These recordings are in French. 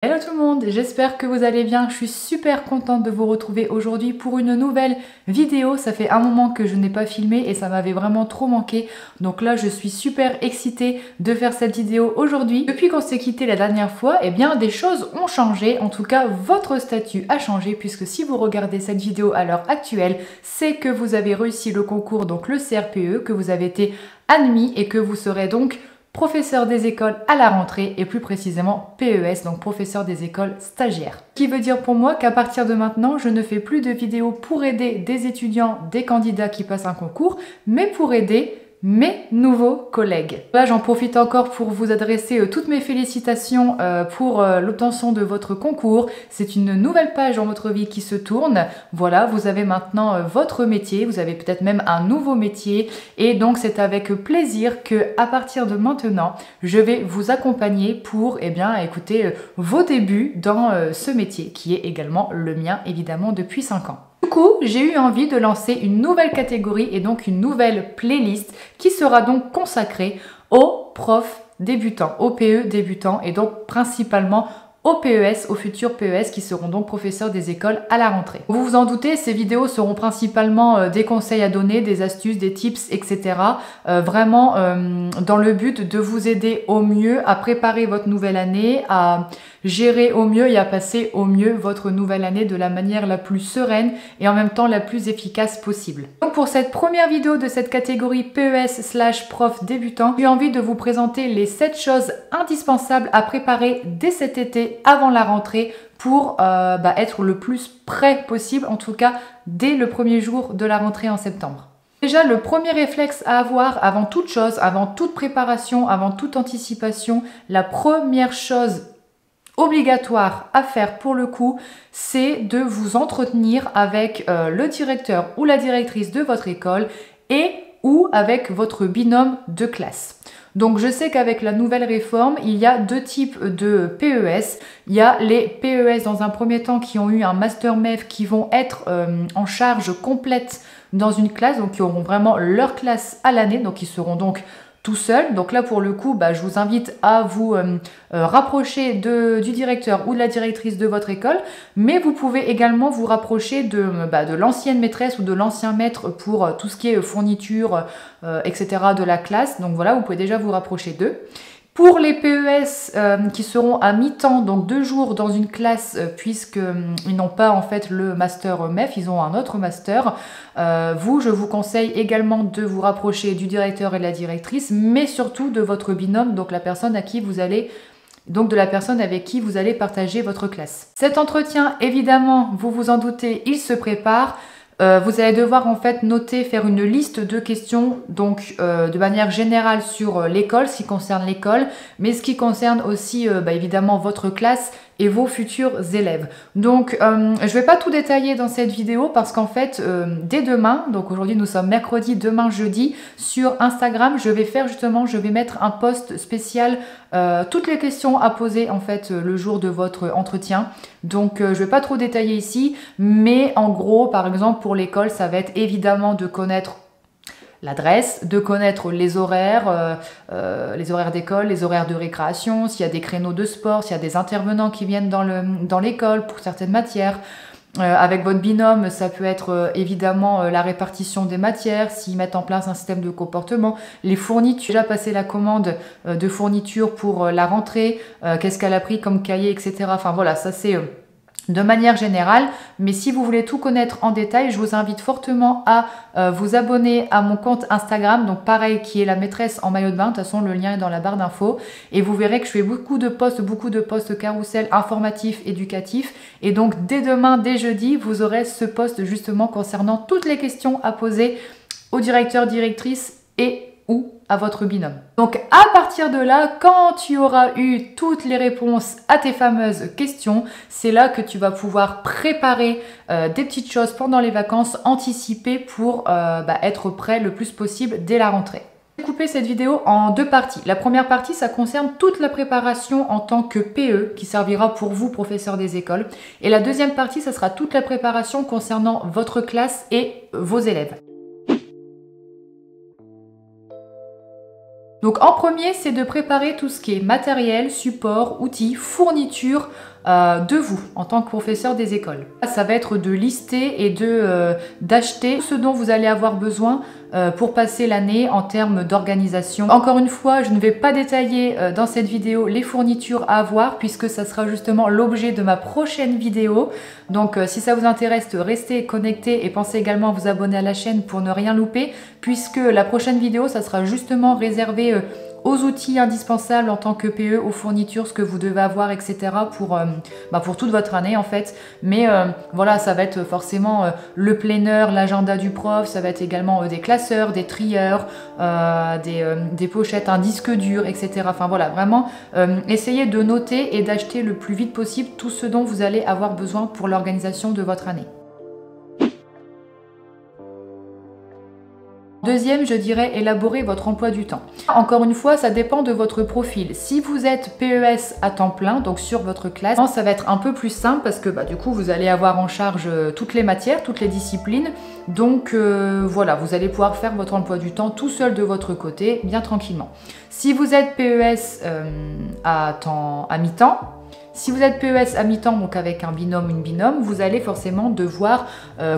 Hello tout le monde, j'espère que vous allez bien. Je suis super contente de vous retrouver aujourd'hui pour une nouvelle vidéo. Ça fait un moment que je n'ai pas filmé et ça m'avait vraiment trop manqué. Donc là, je suis super excitée de faire cette vidéo aujourd'hui. Depuis qu'on s'est quitté la dernière fois, eh bien des choses ont changé. En tout cas, votre statut a changé puisque si vous regardez cette vidéo à l'heure actuelle, c'est que vous avez réussi le concours, donc le CRPE, que vous avez été admis et que vous serez donc professeur des écoles à la rentrée et plus précisément PES, donc professeur des écoles stagiaires. Ce qui veut dire pour moi qu'à partir de maintenant, je ne fais plus de vidéos pour aider des étudiants, des candidats qui passent un concours, mais pour aider mes nouveaux collègues. Là, j'en profite encore pour vous adresser toutes mes félicitations pour l'obtention de votre concours. C'est une nouvelle page dans votre vie qui se tourne. Voilà, vous avez maintenant votre métier, vous avez peut-être même un nouveau métier et donc c'est avec plaisir que à partir de maintenant, je vais vous accompagner pour écouter vos débuts dans ce métier qui est également le mien évidemment depuis 5 ans. Du coup, j'ai eu envie de lancer une nouvelle catégorie et donc une nouvelle playlist qui sera donc consacrée aux profs débutants, aux PE débutants et donc principalement aux PES, aux futurs PES qui seront donc professeurs des écoles à la rentrée. Vous vous en doutez, ces vidéos seront principalement des conseils à donner, des astuces, des tips, etc. Vraiment dans le but de vous aider au mieux à préparer votre nouvelle année, à gérer au mieux et à passer au mieux votre nouvelle année de la manière la plus sereine et en même temps la plus efficace possible. Donc pour cette première vidéo de cette catégorie PES/prof débutant, j'ai envie de vous présenter les 7 choses indispensables à préparer dès cet été avant la rentrée pour être le plus prêt possible, en tout cas dès le premier jour de la rentrée en septembre. Déjà, le premier réflexe à avoir avant toute chose, avant toute préparation, avant toute anticipation, la première chose obligatoire à faire pour le coup, c'est de vous entretenir avec le directeur ou la directrice de votre école et ou avec votre binôme de classe. Donc je sais qu'avec la nouvelle réforme, il y a 2 types de PES. Il y a les PES dans un premier temps qui ont eu un master MEF qui vont être en charge complète dans une classe, donc qui auront vraiment leur classe à l'année, donc ils seront donc tout seul. Donc là pour le coup, je vous invite à vous rapprocher du directeur ou de la directrice de votre école, mais vous pouvez également vous rapprocher de l'ancienne maîtresse ou de l'ancien maître pour tout ce qui est fourniture, etc. de la classe. Donc voilà, vous pouvez déjà vous rapprocher d'eux. Pour les PES qui seront à mi-temps, donc 2 jours dans une classe, puisqu'ils n'ont pas en fait le master MEF, ils ont un autre master. Je vous conseille également de vous rapprocher du directeur et de la directrice, mais surtout de votre binôme, donc la personne à qui vous allez de la personne avec qui vous allez partager votre classe. Cet entretien, évidemment, vous vous en doutez, il se prépare. Vous allez devoir en fait noter, faire une liste de questions donc de manière générale sur l'école, ce qui concerne l'école, mais ce qui concerne aussi évidemment votre classe et vos futurs élèves. Donc je ne vais pas tout détailler dans cette vidéo parce qu'en fait dès demain, donc aujourd'hui nous sommes mercredi, demain jeudi, sur Instagram je vais mettre un post spécial toutes les questions à poser en fait le jour de votre entretien. Donc je ne vais pas trop détailler ici, mais en gros par exemple pour l'école ça va être évidemment de connaître l'adresse, de connaître les horaires d'école, les horaires de récréation, s'il y a des créneaux de sport, s'il y a des intervenants qui viennent dans l'école pour certaines matières. Avec votre binôme, ça peut être évidemment la répartition des matières, s'ils mettent en place un système de comportement, les fournitures, déjà passer la commande de fournitures pour la rentrée, qu'est-ce qu'elle a pris comme cahier, etc. Enfin voilà, ça c'est de manière générale, mais si vous voulez tout connaître en détail, je vous invite fortement à vous abonner à mon compte Instagram, donc pareil, qui est la maîtresse en maillot de bain. De toute façon, le lien est dans la barre d'infos. Et vous verrez que je fais beaucoup de posts carrousel informatifs, éducatifs. Et donc, dès demain, dès jeudi, vous aurez ce post justement concernant toutes les questions à poser au directeur, directrice et ou à votre binôme. Donc à partir de là, quand tu auras eu toutes les réponses à tes fameuses questions, c'est là que tu vas pouvoir préparer des petites choses pendant les vacances, anticiper pour être prêt le plus possible dès la rentrée. J'ai coupé cette vidéo en 2 parties. La première partie, ça concerne toute la préparation en tant que PE qui servira pour vous, professeurs des écoles. Et la deuxième partie, ça sera toute la préparation concernant votre classe et vos élèves. Donc en premier, c'est de préparer tout ce qui est matériel, support, outils, fourniture de vous en tant que professeur des écoles. Ça va être de lister et d'acheter ce dont vous allez avoir besoin pour passer l'année en termes d'organisation. Encore une fois, je ne vais pas détailler dans cette vidéo les fournitures à avoir puisque ça sera justement l'objet de ma prochaine vidéo. Donc si ça vous intéresse, restez connectés et pensez également à vous abonner à la chaîne pour ne rien louper puisque la prochaine vidéo, ça sera justement réservé aux outils indispensables en tant que PE, aux fournitures, ce que vous devez avoir, etc. pour toute votre année en fait. Mais voilà, ça va être forcément le planner, l'agenda du prof, ça va être également des classeurs, des trieurs, des pochettes, un disque dur, etc. Enfin voilà, vraiment essayez de noter et d'acheter le plus vite possible tout ce dont vous allez avoir besoin pour l'organisation de votre année. Deuxième, je dirais élaborer votre emploi du temps. Encore une fois, ça dépend de votre profil. Si vous êtes PES à temps plein, donc sur votre classe, ça va être un peu plus simple parce que du coup, vous allez avoir en charge toutes les matières, toutes les disciplines. Donc voilà, vous allez pouvoir faire votre emploi du temps tout seul de votre côté, bien tranquillement. Si vous êtes PES à mi-temps, si vous êtes PES à mi-temps, donc avec un binôme, une binôme, vous allez forcément devoir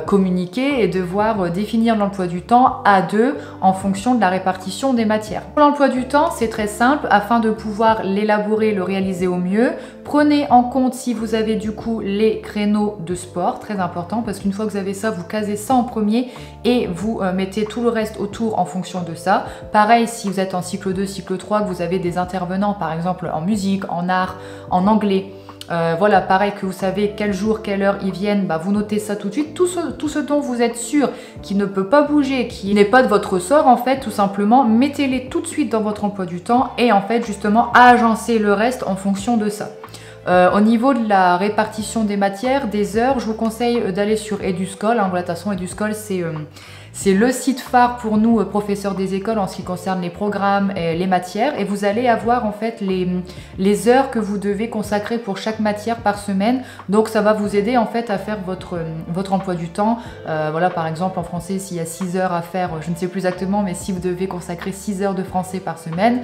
communiquer et devoir définir l'emploi du temps à deux en fonction de la répartition des matières. Pour l'emploi du temps, c'est très simple. Afin de pouvoir l'élaborer, le réaliser au mieux, prenez en compte si vous avez du coup les créneaux de sport, très important, parce qu'une fois que vous avez ça, vous casez ça en premier et vous mettez tout le reste autour en fonction de ça. Pareil, si vous êtes en cycle 2, cycle 3, que vous avez des intervenants, par exemple en musique, en art, en anglais, voilà, pareil que vous savez quel jour, quelle heure ils viennent, vous notez ça tout de suite. Tout ce dont vous êtes sûr qui ne peut pas bouger, qui n'est pas de votre ressort en fait, tout simplement, mettez-les tout de suite dans votre emploi du temps et en fait justement agencez le reste en fonction de ça. Au niveau de la répartition des matières, des heures, je vous conseille d'aller sur Eduscol. Voilà, de toute façon, Eduscol, c'est le site phare pour nous, professeurs des écoles, en ce qui concerne les programmes et les matières. Et vous allez avoir en fait les heures que vous devez consacrer pour chaque matière par semaine. Donc ça va vous aider en fait à faire votre emploi du temps. Voilà, par exemple en français, s'il y a 6 heures à faire, je ne sais plus exactement, mais si vous devez consacrer 6 heures de français par semaine,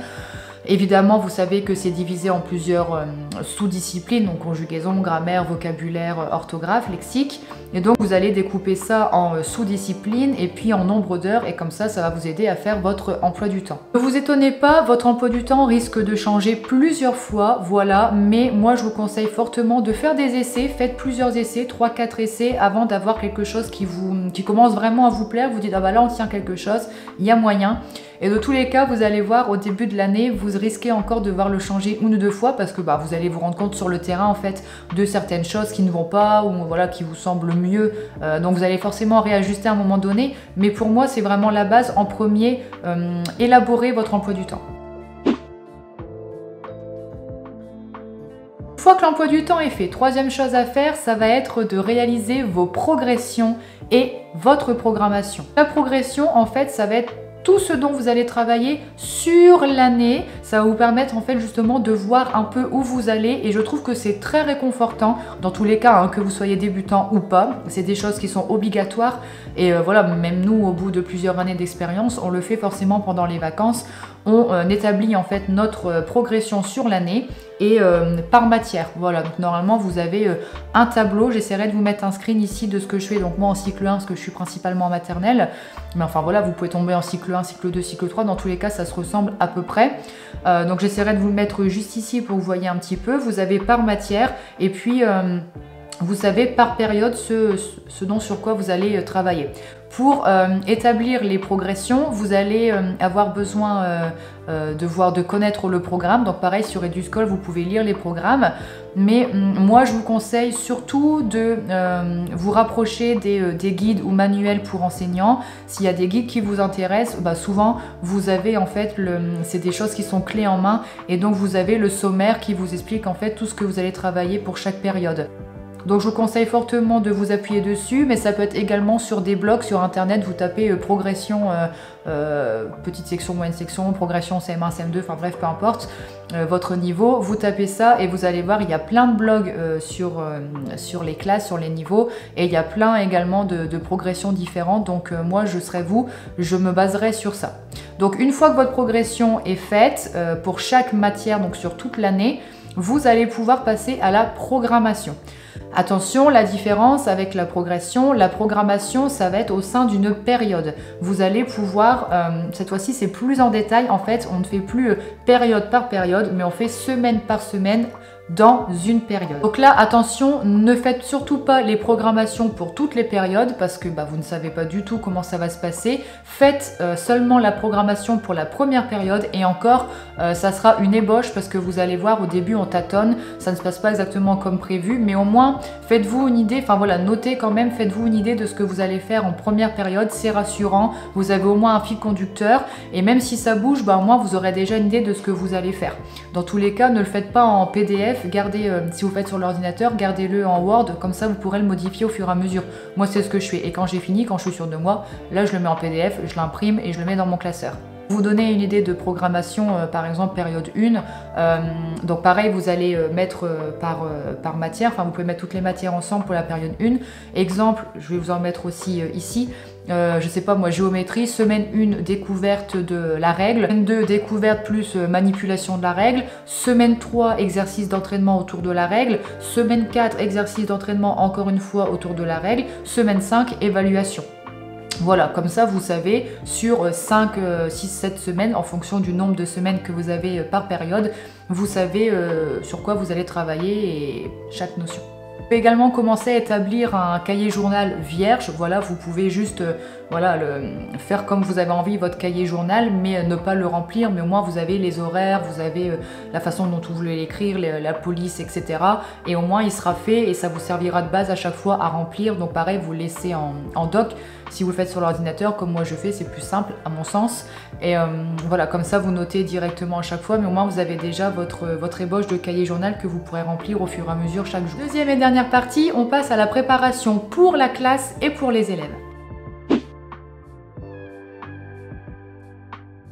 évidemment, vous savez que c'est divisé en plusieurs sous-disciplines, donc conjugaison, grammaire, vocabulaire, orthographe, lexique. Et donc, vous allez découper ça en sous-disciplines et puis en nombre d'heures. Et comme ça va vous aider à faire votre emploi du temps. Ne vous étonnez pas, votre emploi du temps risque de changer plusieurs fois, voilà. Mais moi, je vous conseille fortement de faire des essais. Faites plusieurs essais, 3-4 essais, avant d'avoir quelque chose qui commence vraiment à vous plaire. Vous dites, ah bah là, on tient quelque chose, il y a moyen. Et de tous les cas, vous allez voir au début de l'année, vous risquez encore de devoir le changer une ou deux fois parce que vous allez vous rendre compte sur le terrain en fait de certaines choses qui ne vont pas ou voilà qui vous semblent mieux. Donc vous allez forcément réajuster à un moment donné. Mais pour moi, c'est vraiment la base. En premier, élaborer votre emploi du temps. Une fois que l'emploi du temps est fait, troisième chose à faire, ça va être de réaliser vos progressions et votre programmation. La progression, en fait, ça va être tout ce dont vous allez travailler sur l'année. Ça va vous permettre en fait justement de voir un peu où vous allez et je trouve que c'est très réconfortant dans tous les cas, que vous soyez débutant ou pas. C'est des choses qui sont obligatoires et voilà, même nous au bout de plusieurs années d'expérience, on le fait forcément pendant les vacances. On établit en fait notre progression sur l'année et par matière. Voilà, donc normalement vous avez un tableau. J'essaierai de vous mettre un screen ici de ce que je fais. Donc moi en cycle 1, parce que je suis principalement en maternelle. Mais enfin voilà, vous pouvez tomber en cycle 1, cycle 2, cycle 3. Dans tous les cas, ça se ressemble à peu près. Donc j'essaierai de vous le mettre juste ici pour que vous voyez un petit peu. Vous avez par matière et puis vous savez par période ce dont sur quoi vous allez travailler. Pour établir les progressions, vous allez avoir besoin de connaître le programme. Donc pareil, sur Eduscol, vous pouvez lire les programmes. Mais moi, je vous conseille surtout de vous rapprocher des guides ou manuels pour enseignants. S'il y a des guides qui vous intéressent, souvent, vous avez en fait, c'est des choses qui sont clés en main. Et donc, vous avez le sommaire qui vous explique en fait tout ce que vous allez travailler pour chaque période. Donc je vous conseille fortement de vous appuyer dessus, mais ça peut être également sur des blogs sur internet, vous tapez progression, petite section, moyenne section, progression CM1, CM2, enfin bref, peu importe votre niveau, vous tapez ça et vous allez voir, il y a plein de blogs sur les classes, sur les niveaux, et il y a plein également de progressions différentes, donc moi je serai vous, je me baserai sur ça. Donc une fois que votre progression est faite, pour chaque matière, donc sur toute l'année, vous allez pouvoir passer à la programmation. Attention, la différence avec la programmation, ça va être au sein d'une période. Vous allez pouvoir, cette fois-ci c'est plus en détail, en fait on ne fait plus période par période, mais on fait semaine par semaine dans une période. Donc là, attention, ne faites surtout pas les programmations pour toutes les périodes parce que vous ne savez pas du tout comment ça va se passer. Faites seulement la programmation pour la première période et encore, ça sera une ébauche parce que vous allez voir au début on tâtonne, ça ne se passe pas exactement comme prévu, mais au moins faites-vous une idée, enfin voilà, notez quand même, faites-vous une idée de ce que vous allez faire en première période, c'est rassurant, vous avez au moins un fil conducteur et même si ça bouge, au moins vous aurez déjà une idée de ce que vous allez faire. Dans tous les cas, ne le faites pas en PDF, gardez, si vous faites sur l'ordinateur, gardez-le en Word, comme ça vous pourrez le modifier au fur et à mesure. Moi c'est ce que je fais et quand j'ai fini, quand je suis sûre de moi, là je le mets en PDF, je l'imprime et je le mets dans mon classeur. Vous donnez une idée de programmation, par exemple période 1, donc pareil vous allez mettre par matière, enfin vous pouvez mettre toutes les matières ensemble pour la période 1. Exemple, je vais vous en mettre aussi ici, je sais pas moi, géométrie, semaine 1 découverte de la règle, semaine 2 découverte plus manipulation de la règle, semaine 3 exercice d'entraînement autour de la règle, semaine 4 exercice d'entraînement encore une fois autour de la règle, semaine 5 évaluation. Voilà, comme ça vous savez sur 5, 6, 7 semaines, en fonction du nombre de semaines que vous avez par période, vous savez sur quoi vous allez travailler et chaque notion. Vous pouvez également commencer à établir un cahier journal vierge, voilà, vous pouvez juste faire comme vous avez envie votre cahier journal, mais ne pas le remplir, mais au moins vous avez les horaires, vous avez la façon dont vous voulez l'écrire, la police, etc. Et au moins il sera fait et ça vous servira de base à chaque fois à remplir, donc pareil vous le laissez en doc. Si vous le faites sur l'ordinateur, comme moi je fais, c'est plus simple à mon sens. Et voilà, comme ça vous notez directement à chaque fois, mais au moins vous avez déjà votre ébauche de cahier journal que vous pourrez remplir au fur et à mesure chaque jour. Deuxième et dernière partie, on passe à la préparation pour la classe et pour les élèves.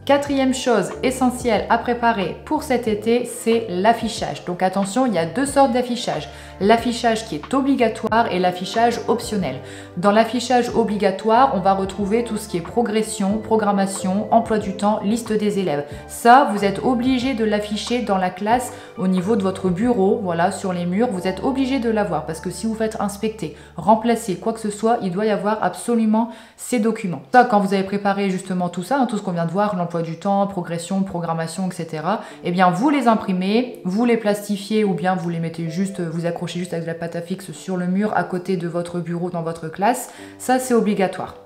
Quatrième chose essentielle à préparer pour cet été, c'est l'affichage. Donc attention, il y a deux sortes d'affichage. L'affichage qui est obligatoire et l'affichage optionnel. Dans l'affichage obligatoire, on va retrouver tout ce qui est progression, programmation, emploi du temps, liste des élèves. Ça, vous êtes obligé de l'afficher dans la classe au niveau de votre bureau, voilà, sur les murs. Vous êtes obligé de l'avoir parce que si vous faites inspecter, remplacer, quoi que ce soit, il doit y avoir absolument ces documents. Ça, quand vous avez préparé justement tout ça, tout ce qu'on vient de voir, l'emploi du temps, progression, programmation, etc. Eh bien, vous les imprimez, vous les plastifiez ou bien vous les mettez juste, vous accrochez juste avec de la pâte à fixe sur le mur à côté de votre bureau dans votre classe. Ça, c'est obligatoire.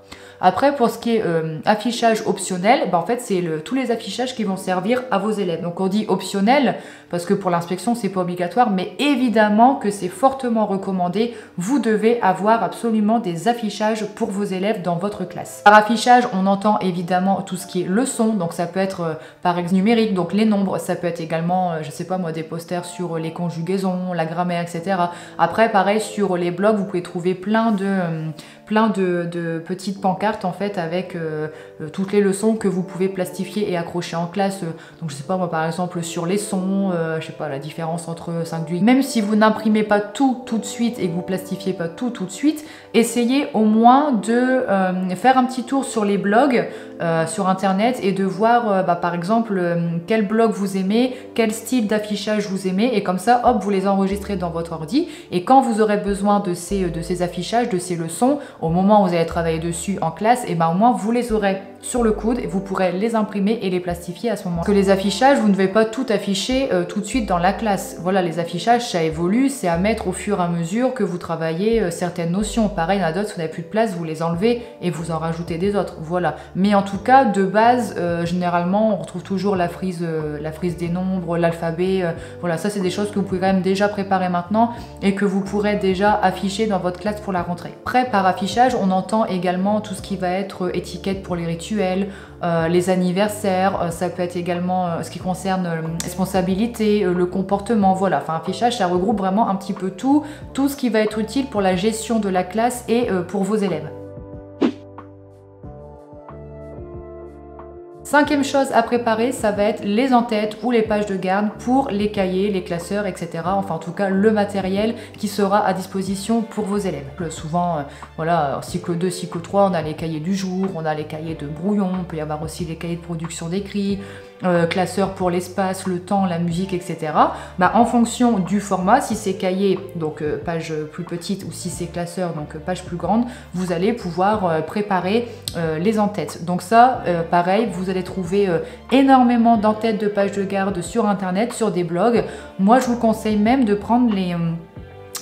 Après, pour ce qui est affichage optionnel, en fait, c'est tous les affichages qui vont servir à vos élèves. Donc, on dit optionnel parce que pour l'inspection, c'est pas obligatoire, mais évidemment que c'est fortement recommandé. Vous devez avoir absolument des affichages pour vos élèves dans votre classe. Par affichage, on entend évidemment tout ce qui est leçon. Donc, ça peut être par exemple numérique, donc les nombres. Ça peut être également, je sais pas moi, des posters sur les conjugaisons, la grammaire, etc. Après, pareil, sur les blogs, vous pouvez trouver plein de petites pancartes en fait avec toutes les leçons que vous pouvez plastifier et accrocher en classe. Donc je sais pas moi par exemple sur les sons, je sais pas la différence entre 5 du même si vous n'imprimez pas tout de suite et que vous plastifiez pas tout de suite, essayez au moins de faire un petit tour sur les blogs sur internet et de voir par exemple quel blog vous aimez, quel style d'affichage vous aimez et comme ça hop vous les enregistrez dans votre ordi et quand vous aurez besoin de ces affichages, de ces leçons, au moment où vous allez travailler dessus en classe, et au moins vous les aurez sur le coude et vous pourrez les imprimer et les plastifier à ce moment. Parce que les affichages, vous ne devez pas tout afficher tout de suite dans la classe. Voilà, les affichages, ça évolue, c'est à mettre au fur et à mesure que vous travaillez certaines notions. Pareil, il y en a d'autres, si vous n'avez plus de place, vous les enlevez et vous en rajoutez des autres. Voilà. Mais en tout cas, de base, généralement, on retrouve toujours la frise des nombres, l'alphabet. Voilà, ça, c'est des choses que vous pouvez quand même déjà préparer maintenant et que vous pourrez déjà afficher dans votre classe pour la rentrée. Après, par affichage, on entend également tout ce qui va être étiquette pour les rituels, les anniversaires, ça peut être également ce qui concerne responsabilité, le comportement, voilà. Enfin, affichage, ça regroupe vraiment un petit peu tout ce qui va être utile pour la gestion de la classe et pour vos élèves. Cinquième chose à préparer, ça va être les en-têtes ou les pages de garde pour les cahiers, les classeurs, etc. Enfin, en tout cas, le matériel qui sera à disposition pour vos élèves. Souvent, voilà, en cycle 2, cycle 3, on a les cahiers du jour, on a les cahiers de brouillon, il peut y avoir aussi les cahiers de production d'écrit. classeur pour l'espace, le temps, la musique, etc. Bah, en fonction du format, si c'est cahier, donc page plus petite, ou si c'est classeur, donc page plus grande, vous allez pouvoir préparer les en-têtes. Donc ça, pareil, vous allez trouver énormément d'en-têtes de pages de garde sur internet, sur des blogs. Moi, je vous conseille même de prendre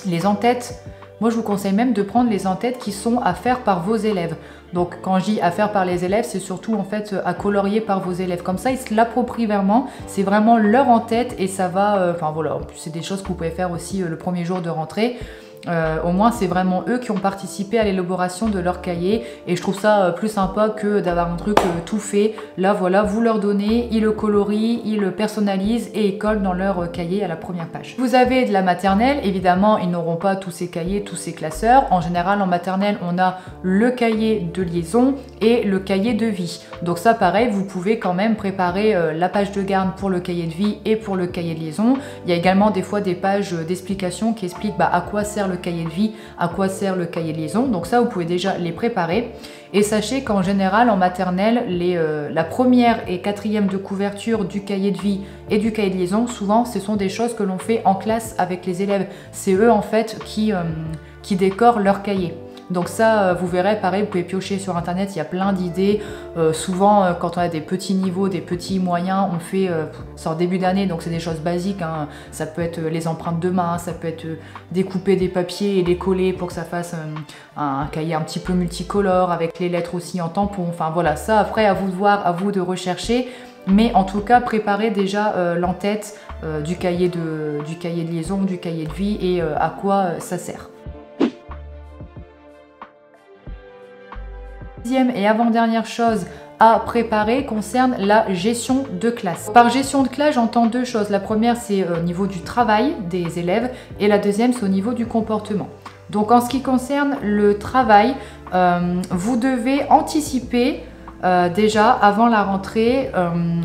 les en-têtes. Moi, je vous conseille même de prendre les en-têtes qui sont à faire par vos élèves. Donc, quand je dis à faire par les élèves, c'est surtout en fait à colorier par vos élèves. Comme ça, ils se l'approprient vraiment. C'est vraiment leur en-tête et ça va. Enfin voilà, c'est des choses que vous pouvez faire aussi le premier jour de rentrée. Au moins c'est vraiment eux qui ont participé à l'élaboration de leur cahier et je trouve ça plus sympa que d'avoir un truc tout fait. Là voilà, vous leur donnez, ils le colorient, ils le personnalisent et ils collent dans leur cahier à la première page. Vous avez de la maternelle, évidemment ils n'auront pas tous ces cahiers, tous ces classeurs. En général en maternelle on a le cahier de liaison et le cahier de vie. Donc ça pareil, vous pouvez quand même préparer la page de garde pour le cahier de vie et pour le cahier de liaison. Il y a également des fois des pages d'explication qui expliquent à quoi sert le cahier de vie, à quoi sert le cahier de liaison. Donc ça, vous pouvez déjà les préparer. Et sachez qu'en général, en maternelle, la première et quatrième de couverture du cahier de vie et du cahier de liaison, souvent, ce sont des choses que l'on fait en classe avec les élèves. C'est eux, en fait, qui décorent leur cahier. Donc ça, vous verrez, pareil, vous pouvez piocher sur internet, il y a plein d'idées. Souvent, quand on a des petits niveaux, des petits moyens, on fait, c'est en début d'année, donc c'est des choses basiques, hein. Ça peut être les empreintes de main, ça peut être découper des papiers et les coller pour que ça fasse un cahier un petit peu multicolore, avec les lettres aussi en tampon. Enfin voilà, ça après, à vous de voir, à vous de rechercher. Mais en tout cas, préparez déjà l'en-tête du cahier de liaison, du cahier de vie et à quoi ça sert. Deuxième et avant-dernière chose à préparer concerne la gestion de classe. Par gestion de classe, j'entends deux choses. La première, c'est au niveau du travail des élèves et la deuxième, c'est au niveau du comportement. Donc en ce qui concerne le travail, vous devez anticiper déjà avant la rentrée,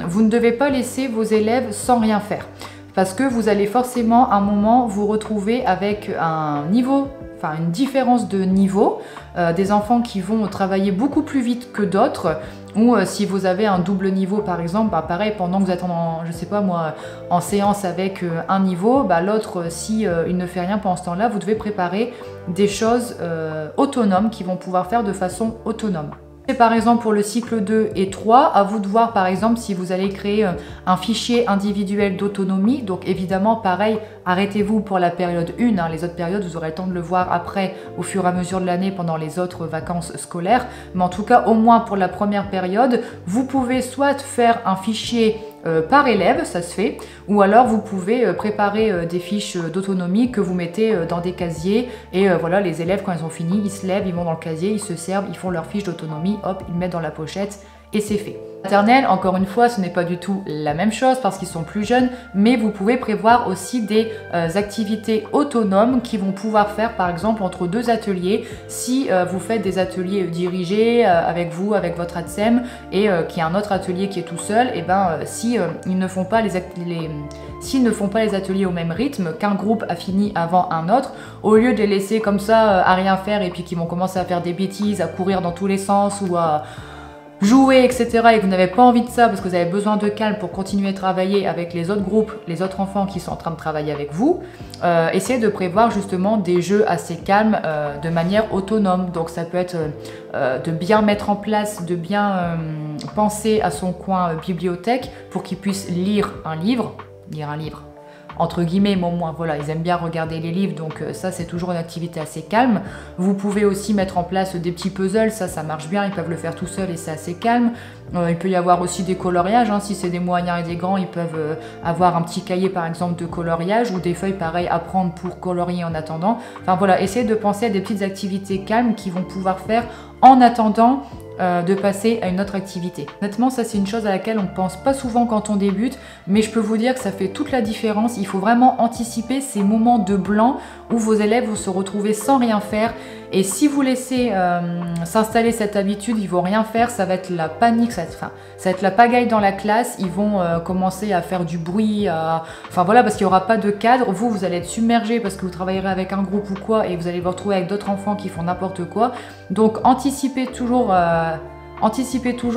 vous ne devez pas laisser vos élèves sans rien faire. Parce que vous allez forcément à un moment vous retrouver avec un niveau, enfin une différence de niveau, des enfants qui vont travailler beaucoup plus vite que d'autres, ou si vous avez un double niveau par exemple, pareil, pendant que vous êtes je sais pas moi, en séance avec un niveau, l'autre si il ne fait rien pendant ce temps-là, vous devez préparer des choses autonomes qui vont pouvoir faire de façon autonome. Et par exemple pour le cycle 2 et 3, à vous de voir par exemple si vous allez créer un fichier individuel d'autonomie. Donc évidemment pareil, arrêtez-vous pour la période 1, hein. Les autres périodes vous aurez le temps de le voir après au fur et à mesure de l'année pendant les autres vacances scolaires. Mais en tout cas au moins pour la première période, vous pouvez soit faire un fichier par élève, ça se fait, ou alors vous pouvez préparer des fiches d'autonomie que vous mettez dans des casiers et voilà, les élèves quand ils ont fini, ils se lèvent, ils vont dans le casier, ils se servent, ils font leur fiche d'autonomie, hop, ils le mettent dans la pochette et c'est fait. Maternelle, encore une fois, ce n'est pas du tout la même chose parce qu'ils sont plus jeunes, mais vous pouvez prévoir aussi des activités autonomes qui vont pouvoir faire par exemple entre deux ateliers. Si vous faites des ateliers dirigés avec vous, avec votre ATSEM et qu'il y a un autre atelier qui est tout seul, et si ils ne font pas s'ils ne font pas les ateliers au même rythme, qu'un groupe a fini avant un autre, au lieu de les laisser comme ça à rien faire et puis qu'ils vont commencer à faire des bêtises, à courir dans tous les sens ou à jouer, etc. et que vous n'avez pas envie de ça parce que vous avez besoin de calme pour continuer à travailler avec les autres groupes, les autres enfants qui sont en train de travailler avec vous, essayez de prévoir justement des jeux assez calmes de manière autonome. Donc ça peut être de bien mettre en place, de bien penser à son coin bibliothèque pour qu'ils puissent lire un livre entre guillemets, mais au moins voilà, ils aiment bien regarder les livres, donc ça c'est toujours une activité assez calme. Vous pouvez aussi mettre en place des petits puzzles, ça marche bien, ils peuvent le faire tout seuls et c'est assez calme. Il peut y avoir aussi des coloriages, hein. Si c'est des moyens et des grands, ils peuvent avoir un petit cahier par exemple de coloriage ou des feuilles pareil à prendre pour colorier en attendant. Enfin voilà, essayez de penser à des petites activités calmes qu'ils vont pouvoir faire en attendant de passer à une autre activité. Honnêtement, ça c'est une chose à laquelle on ne pense pas souvent quand on débute, mais je peux vous dire que ça fait toute la différence. Il faut vraiment anticiper ces moments de blanc où vos élèves vont se retrouver sans rien faire. Et si vous laissez s'installer cette habitude, ils vont rien faire, ça va être la panique, ça va être la pagaille dans la classe, ils vont commencer à faire du bruit, enfin voilà, parce qu'il n'y aura pas de cadre, vous allez être submergé parce que vous travaillerez avec un groupe ou quoi, et vous allez vous retrouver avec d'autres enfants qui font n'importe quoi. Donc anticipez toujours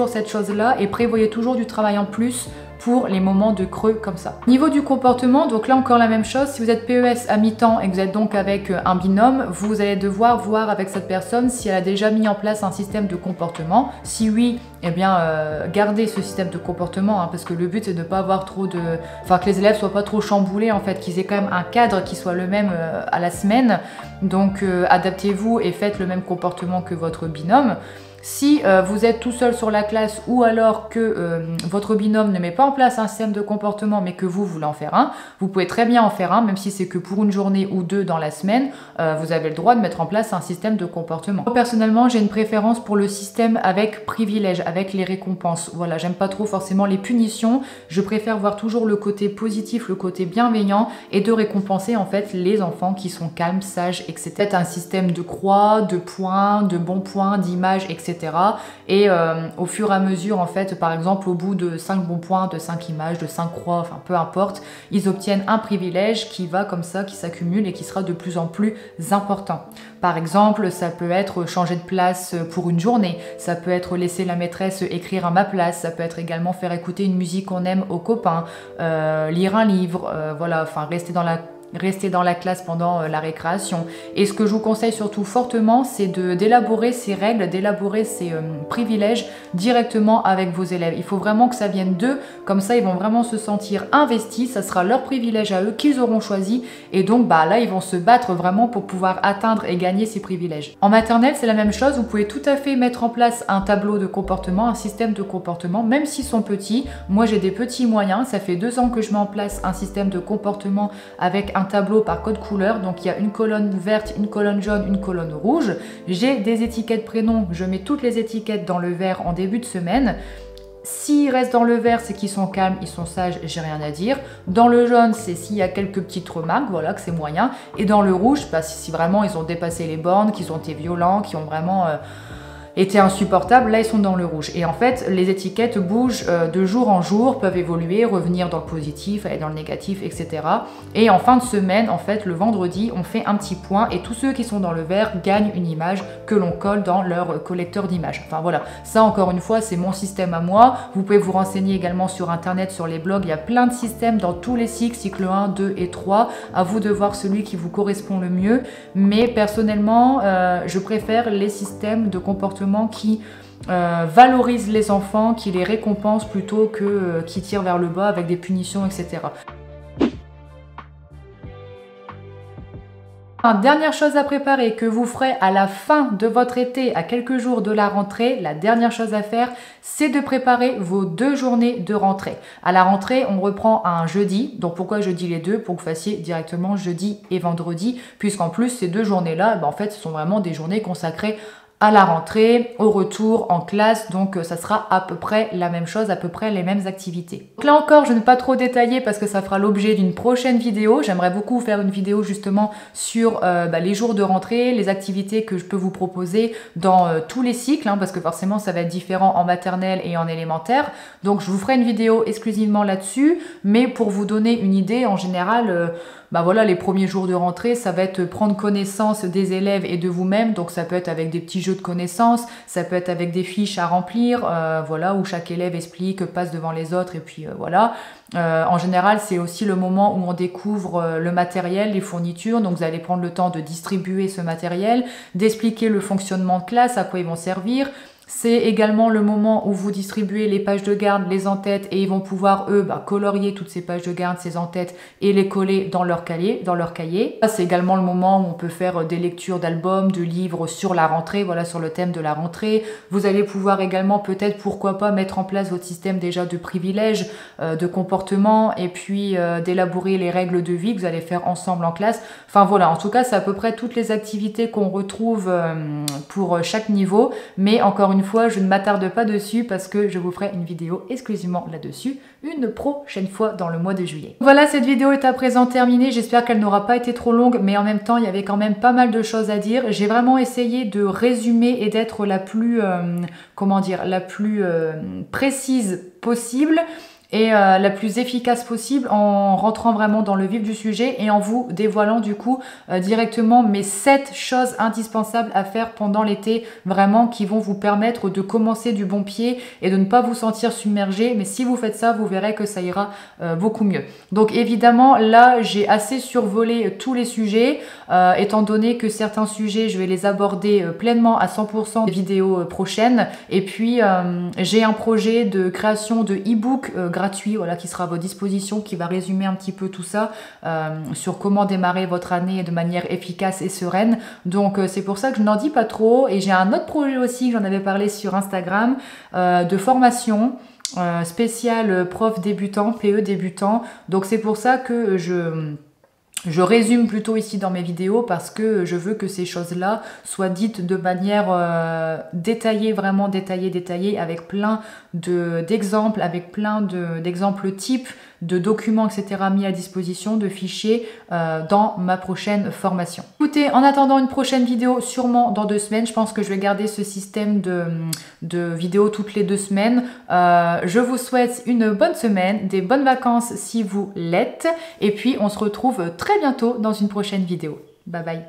cette chose-là et prévoyez toujours du travail en plus pour les moments de creux comme ça. Niveau du comportement, donc là encore la même chose, si vous êtes PES à mi-temps et que vous êtes donc avec un binôme, vous allez devoir voir avec cette personne si elle a déjà mis en place un système de comportement. Si oui, eh bien gardez ce système de comportement, hein, parce que le but c'est de ne pas avoir trop de... Enfin que les élèves soient pas trop chamboulés en fait, qu'ils aient quand même un cadre qui soit le même à la semaine. Donc adaptez-vous et faites le même comportement que votre binôme. Si vous êtes tout seul sur la classe ou alors que votre binôme ne met pas en place un système de comportement mais que vous voulez en faire un, vous pouvez très bien en faire un, même si c'est que pour une journée ou deux dans la semaine, vous avez le droit de mettre en place un système de comportement. Moi, personnellement, j'ai une préférence pour le système avec privilège, avec les récompenses. Voilà, j'aime pas trop forcément les punitions, je préfère voir toujours le côté positif, le côté bienveillant et de récompenser en fait les enfants qui sont calmes, sages, etc. Peut-être un système de croix, de points, de bons points, d'images, etc. Et au fur et à mesure, en fait, par exemple, au bout de 5 bons points, de 5 images, de 5 croix, enfin peu importe, ils obtiennent un privilège qui va comme ça, qui s'accumule et qui sera de plus en plus important. Par exemple, ça peut être changer de place pour une journée, ça peut être laisser la maîtresse écrire à ma place, ça peut être également faire écouter une musique qu'on aime aux copains, lire un livre, voilà, enfin rester dans la classe pendant la récréation. Et ce que je vous conseille surtout fortement, c'est d'élaborer ces règles, d'élaborer ces privilèges directement avec vos élèves. Il faut vraiment que ça vienne d'eux, comme ça ils vont vraiment se sentir investis, ça sera leur privilège à eux qu'ils auront choisi, et donc bah là ils vont se battre vraiment pour pouvoir atteindre et gagner ces privilèges. En maternelle c'est la même chose, vous pouvez tout à fait mettre en place un tableau de comportement, un système de comportement, même s'ils sont petits. Moi j'ai des petits moyens, ça fait 2 ans que je mets en place un système de comportement avec un tableau par code couleur, donc il y a une colonne verte, une colonne jaune, une colonne rouge. J'ai des étiquettes prénoms, je mets toutes les étiquettes dans le vert en début de semaine. S'ils restent dans le vert, c'est qu'ils sont calmes, ils sont sages, j'ai rien à dire. Dans le jaune, c'est s'il y a quelques petites remarques, voilà, que c'est moyen. Et dans le rouge, bah, si vraiment ils ont dépassé les bornes, qu'ils ont été violents, qui ont vraiment... étaient insupportables, là ils sont dans le rouge. Et en fait, les étiquettes bougent de jour en jour, peuvent évoluer, revenir dans le positif, aller dans le négatif, etc. Et en fin de semaine, en fait, le vendredi, on fait un petit point et tous ceux qui sont dans le vert gagnent une image que l'on colle dans leur collecteur d'images. Enfin voilà, ça encore une fois, c'est mon système à moi. Vous pouvez vous renseigner également sur internet, sur les blogs, il y a plein de systèmes dans tous les cycles, cycle 1, 2 et 3. À vous de voir celui qui vous correspond le mieux. Mais personnellement, je préfère les systèmes de comportement qui valorisent les enfants, qui les récompensent plutôt que qui tirent vers le bas avec des punitions, etc. Dernière chose à préparer que vous ferez à la fin de votre été, à quelques jours de la rentrée, la dernière chose à faire, c'est de préparer vos 2 journées de rentrée. À la rentrée, on reprend un jeudi, donc pourquoi je dis les deux? Pour que vous fassiez directement jeudi et vendredi, puisqu'en plus ces 2 journées-là, en fait, ce sont vraiment des journées consacrées à la rentrée, au retour en classe, donc ça sera à peu près la même chose, à peu près les mêmes activités. Donc là encore, je ne vais pas trop détailler parce que ça fera l'objet d'une prochaine vidéo. J'aimerais beaucoup faire une vidéo justement sur les jours de rentrée, les activités que je peux vous proposer dans tous les cycles, hein, parce que forcément ça va être différent en maternelle et en élémentaire. Donc je vous ferai une vidéo exclusivement là-dessus, mais pour vous donner une idée, en général, voilà, les premiers jours de rentrée, ça va être prendre connaissance des élèves et de vous-même. Donc ça peut être avec des petits jeux de connaissances, ça peut être avec des fiches à remplir, voilà, où chaque élève explique, passe devant les autres et puis voilà. En général, c'est aussi le moment où on découvre le matériel, les fournitures. Donc vous allez prendre le temps de distribuer ce matériel, d'expliquer le fonctionnement de classe, à quoi ils vont servir. C'est également le moment où vous distribuez les pages de garde, les en-têtes, et ils vont pouvoir, eux, colorier toutes ces pages de garde, ces en-têtes, et les coller dans leur cahier. C'est également le moment où on peut faire des lectures d'albums, de livres sur la rentrée, voilà, sur le thème de la rentrée. Vous allez pouvoir également, peut-être, pourquoi pas, mettre en place votre système déjà de privilèges, de comportement, et puis d'élaborer les règles de vie que vous allez faire ensemble en classe. Enfin voilà, en tout cas, c'est à peu près toutes les activités qu'on retrouve pour chaque niveau, mais encore une fois, je ne m'attarde pas dessus parce que je vous ferai une vidéo exclusivement là-dessus une prochaine fois dans le mois de juillet. Voilà, cette vidéo est à présent terminée. J'espère qu'elle n'aura pas été trop longue, mais en même temps, il y avait quand même pas mal de choses à dire. J'ai vraiment essayé de résumer et d'être la plus, la plus précise possible. et la plus efficace possible en rentrant vraiment dans le vif du sujet et en vous dévoilant du coup directement mes 7 choses indispensables à faire pendant l'été, vraiment qui vont vous permettre de commencer du bon pied et de ne pas vous sentir submergé. Mais si vous faites ça, vous verrez que ça ira beaucoup mieux. Donc évidemment là j'ai assez survolé tous les sujets étant donné que certains sujets je vais les aborder pleinement à 100% des vidéos prochaines. Et puis j'ai un projet de création de e-book gratuit, voilà, qui sera à votre disposition, qui va résumer un petit peu tout ça sur comment démarrer votre année de manière efficace et sereine. Donc c'est pour ça que je n'en dis pas trop. Et j'ai un autre projet aussi, j'en avais parlé sur Instagram, de formation spéciale prof débutant, PE débutant. Donc c'est pour ça que je résume plutôt ici dans mes vidéos parce que je veux que ces choses-là soient dites de manière détaillée, vraiment détaillée, avec plein d'exemples, avec plein d'exemples types, de documents, etc. mis à disposition, de fichiers dans ma prochaine formation. Écoutez, en attendant une prochaine vidéo, sûrement dans 2 semaines, je pense que je vais garder ce système de vidéos toutes les 2 semaines. Je vous souhaite une bonne semaine, des bonnes vacances si vous l'êtes, et puis on se retrouve très bientôt dans une prochaine vidéo. Bye bye.